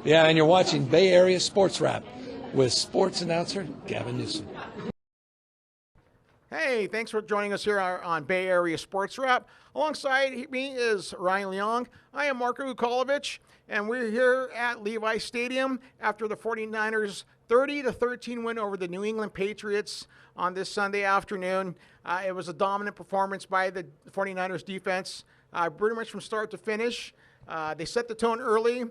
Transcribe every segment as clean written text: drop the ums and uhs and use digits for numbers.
Yeah, and you're watching Bay Area Sports Wrap with sports announcer Gavin Newsom. Hey, thanks for joining us here on Bay Area Sports Wrap. Alongside me is Ryan Leong. I am Marko Ukalovic, and we're here at Levi Stadium after the 49ers 30-13 win over the New England Patriots on this Sunday afternoon. It was a dominant performance by the 49ers defense, pretty much from start to finish. They set the tone early,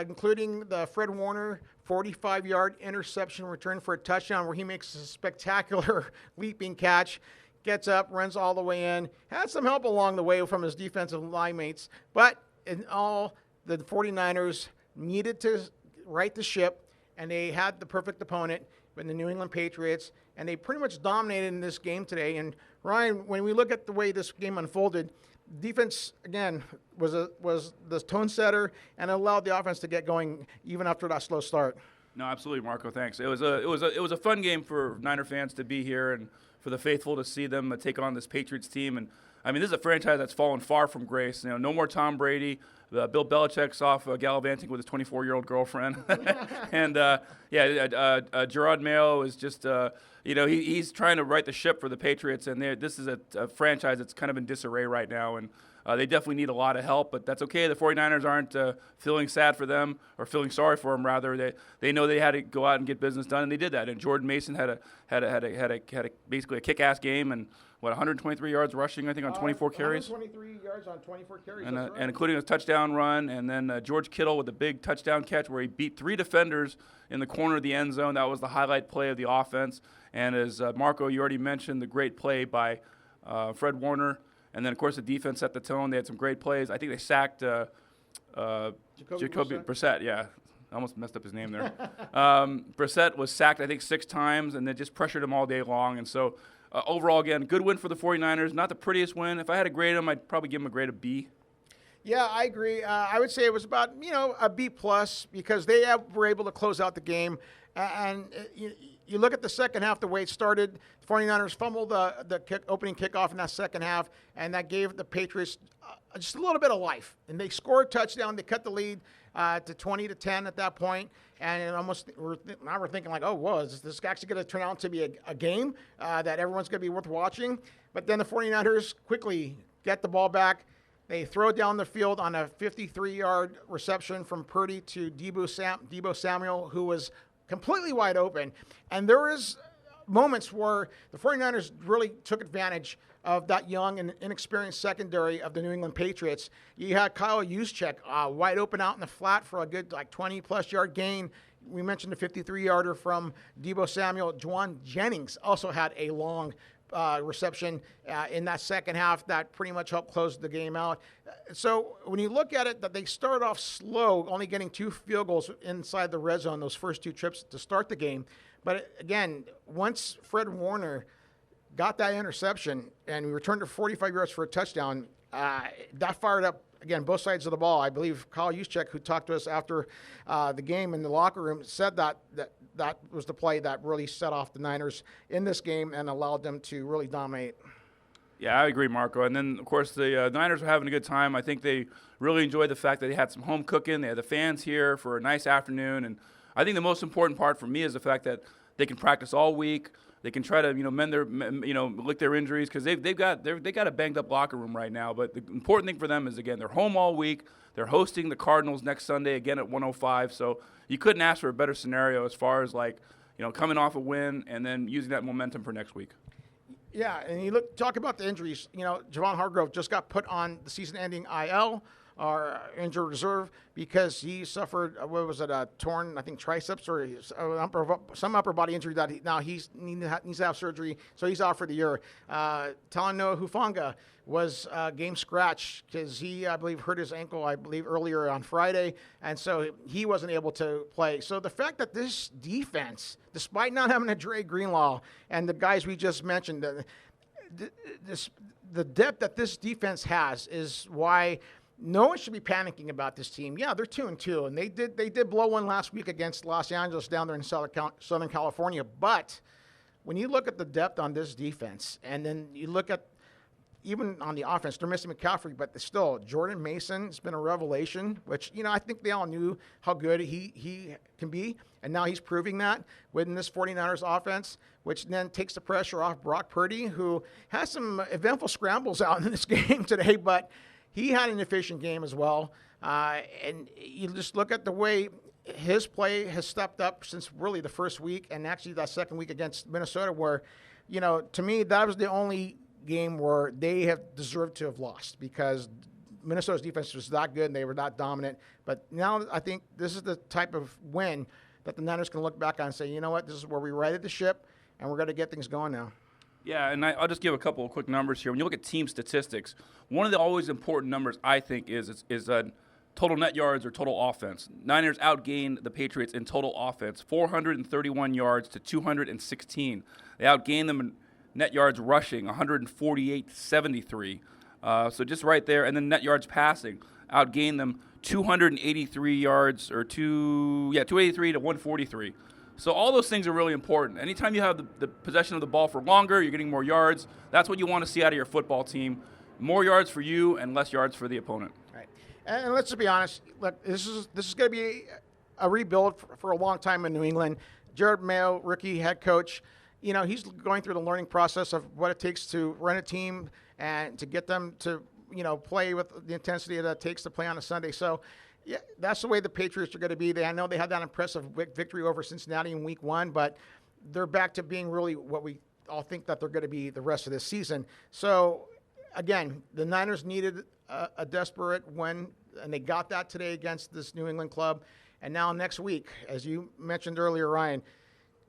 including the Fred Warner 45-yard interception return for a touchdown where he makes a spectacular leaping catch, gets up, runs all the way in, had some help along the way from his defensive line mates. But in all, the 49ers needed to right the ship, and they had the perfect opponent in the New England Patriots, and they pretty much dominated in this game today. And Ryan, when we look at the way this game unfolded, defense again was the tone setter and allowed the offense to get going even after that slow start. No, absolutely, Marko. Thanks. It was a fun game for Niner fans to be here and for the faithful to see them take on this Patriots team. And I mean, this is a franchise that's fallen far from grace. You know, no more Tom Brady. Bill Belichick's off gallivanting with his 24-year-old girlfriend, and Gerard Mayo is just he's trying to right the ship for the Patriots, and this is a franchise that's kind of in disarray right now, and they definitely need a lot of help, but that's okay. The 49ers aren't feeling sad for them or feeling sorry for them. Rather, they know they had to go out and get business done, and they did that. And Jordan Mason had basically a kick-ass game, and 123 yards rushing, I think, on 24 carries. 123 yards on 24 carries, and, right. and including a touchdown run, and then George Kittle with a big touchdown catch where he beat 3 defenders in the corner of the end zone. That was the highlight play of the offense. And as Marko, you already mentioned, the great play by Fred Warner. And then, of course, the defense set the tone. They had some great plays. I think they sacked Jacoby Brissett. Yeah, I almost messed up his name there. Brissett was sacked, I think, 6 times, and they just pressured him all day long. And so, overall, again, good win for the 49ers. Not the prettiest win. If I had to grade them, I'd probably give them a grade of B. Yeah, I agree. I would say it was about, a B+ because they were able to close out the game. And you look at the second half, the way it started, the 49ers fumbled the opening kickoff in that second half, and that gave the Patriots just a little bit of life. And they scored a touchdown. They cut the lead to 20-10 at that point. And now we're thinking like, oh, whoa, is this actually going to turn out to be a game that everyone's going to be worth watching? But then the 49ers quickly get the ball back. They throw down the field on a 53-yard reception from Purdy to Deebo Samuel, who was completely wide open. And there was moments where the 49ers really took advantage of that young and inexperienced secondary of the New England Patriots. You had Kyle Juszczyk wide open out in the flat for a good 20-plus yard gain. We mentioned the 53-yarder from Deebo Samuel. Juwan Jennings also had a long reception in that second half that pretty much helped close the game out. So when you look at it, that they started off slow, only getting 2 field goals inside the red zone those first 2 trips to start the game. But again, once Fred Warner got that interception and returned to 45 yards for a touchdown, that fired up, again, both sides of the ball. I believe Kyle Juszczyk, who talked to us after the game in the locker room, said that was the play that really set off the Niners in this game and allowed them to really dominate. Yeah, I agree, Marko. And then, of course, the Niners were having a good time. I think they really enjoyed the fact that they had some home cooking. They had the fans here for a nice afternoon. And I think the most important part for me is the fact that they can practice all week. They can try to, lick their injuries because they got a banged up locker room right now. But the important thing for them is, again, they're home all week. They're hosting the Cardinals next Sunday again at 105. So you couldn't ask for a better scenario as far as coming off a win and then using that momentum for next week. Yeah, and talk about the injuries. Javon Hargrove just got put on the season-ending IL. Or injured reserve because he suffered, a torn, I think, triceps or some upper body injury that he needs to have surgery, so he's out for the year. Talanoa Hufanga was game scratch because he, I believe, hurt his ankle, earlier on Friday, and so he wasn't able to play. So the fact that this defense, despite not having a Dre Greenlaw and the guys we just mentioned, the depth that this defense has is why no one should be panicking about this team. Yeah, they're 2-2, and they did blow one last week against Los Angeles down there in Southern California. But when you look at the depth on this defense, and then you look at even on the offense, they're missing McCaffrey, but still, Jordan Mason's been a revelation, which, I think they all knew how good he can be, and now he's proving that within this 49ers offense, which then takes the pressure off Brock Purdy, who has some eventful scrambles out in this game today, but he had an efficient game as well. And you just look at the way his play has stepped up since really the first week, and actually that second week against Minnesota, where, to me, that was the only game where they have deserved to have lost, because Minnesota's defense was not good and they were not dominant. But now I think this is the type of win that the Niners can look back on and say, you know what, this is where we righted the ship and we're going to get things going now. Yeah, and I'll just give a couple of quick numbers here. When you look at team statistics, one of the always important numbers, I think, is total net yards or total offense. Niners outgained the Patriots in total offense, 431 yards to 216. They outgained them in net yards rushing, 148-73. So just right there. And then net yards passing, outgained them 283 yards, or 283 to 143. So all those things are really important. Anytime you have the possession of the ball for longer, you're getting more yards. That's what you want to see out of your football team. More yards for you and less yards for the opponent. Right. And let's just be honest. Look, this is going to be a rebuild for a long time in New England. Jared Mayo, rookie head coach, he's going through the learning process of what it takes to run a team and to get them to, play with the intensity that it takes to play on a Sunday. So, yeah, that's the way the Patriots are going to be. I know they had that impressive victory over Cincinnati in Week 1, but they're back to being really what we all think that they're going to be the rest of this season. So, again, the Niners needed a desperate win, and they got that today against this New England club. And now next week, as you mentioned earlier, Ryan,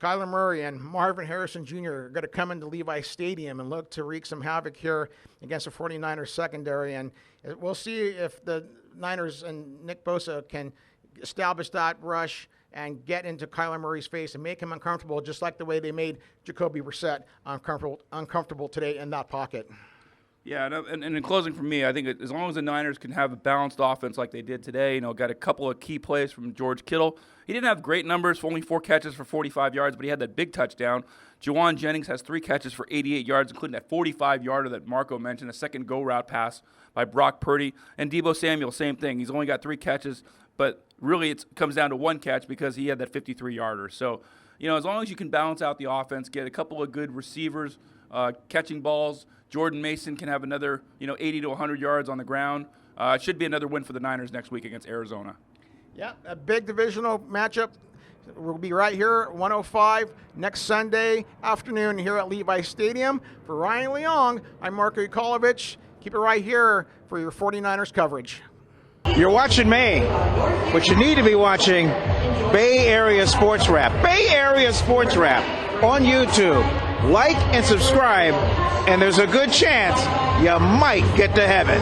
Kyler Murray and Marvin Harrison Jr. are going to come into Levi Stadium and look to wreak some havoc here against the 49ers secondary. And we'll see if the Niners and Nick Bosa can establish that rush and get into Kyler Murray's face and make him uncomfortable, just like the way they made Jacoby Brissett uncomfortable today in that pocket. Yeah, and in closing for me, I think as long as the Niners can have a balanced offense like they did today, got a couple of key plays from George Kittle. He didn't have great numbers, for only 4 catches for 45 yards, but he had that big touchdown. Juwan Jennings has 3 catches for 88 yards, including that 45-yarder that Marko mentioned, a second go-route pass by Brock Purdy. And Deebo Samuel, same thing. He's only got 3 catches, but really it comes down to 1 catch because he had that 53-yarder. So, as long as you can balance out the offense, get a couple of good receivers catching balls, Jordan Mason can have another, 80 to 100 yards on the ground. It should be another win for the Niners next week against Arizona. Yeah, a big divisional matchup. We'll be right here at 1:05 next Sunday afternoon here at Levi Stadium. For Ryan Leong, I'm Marko Ukalovic. Keep it right here for your 49ers coverage. You're watching me, but you need to be watching Bay Area Sports Wrap. Bay Area Sports Wrap on YouTube. Like and subscribe, and there's a good chance you might get to heaven.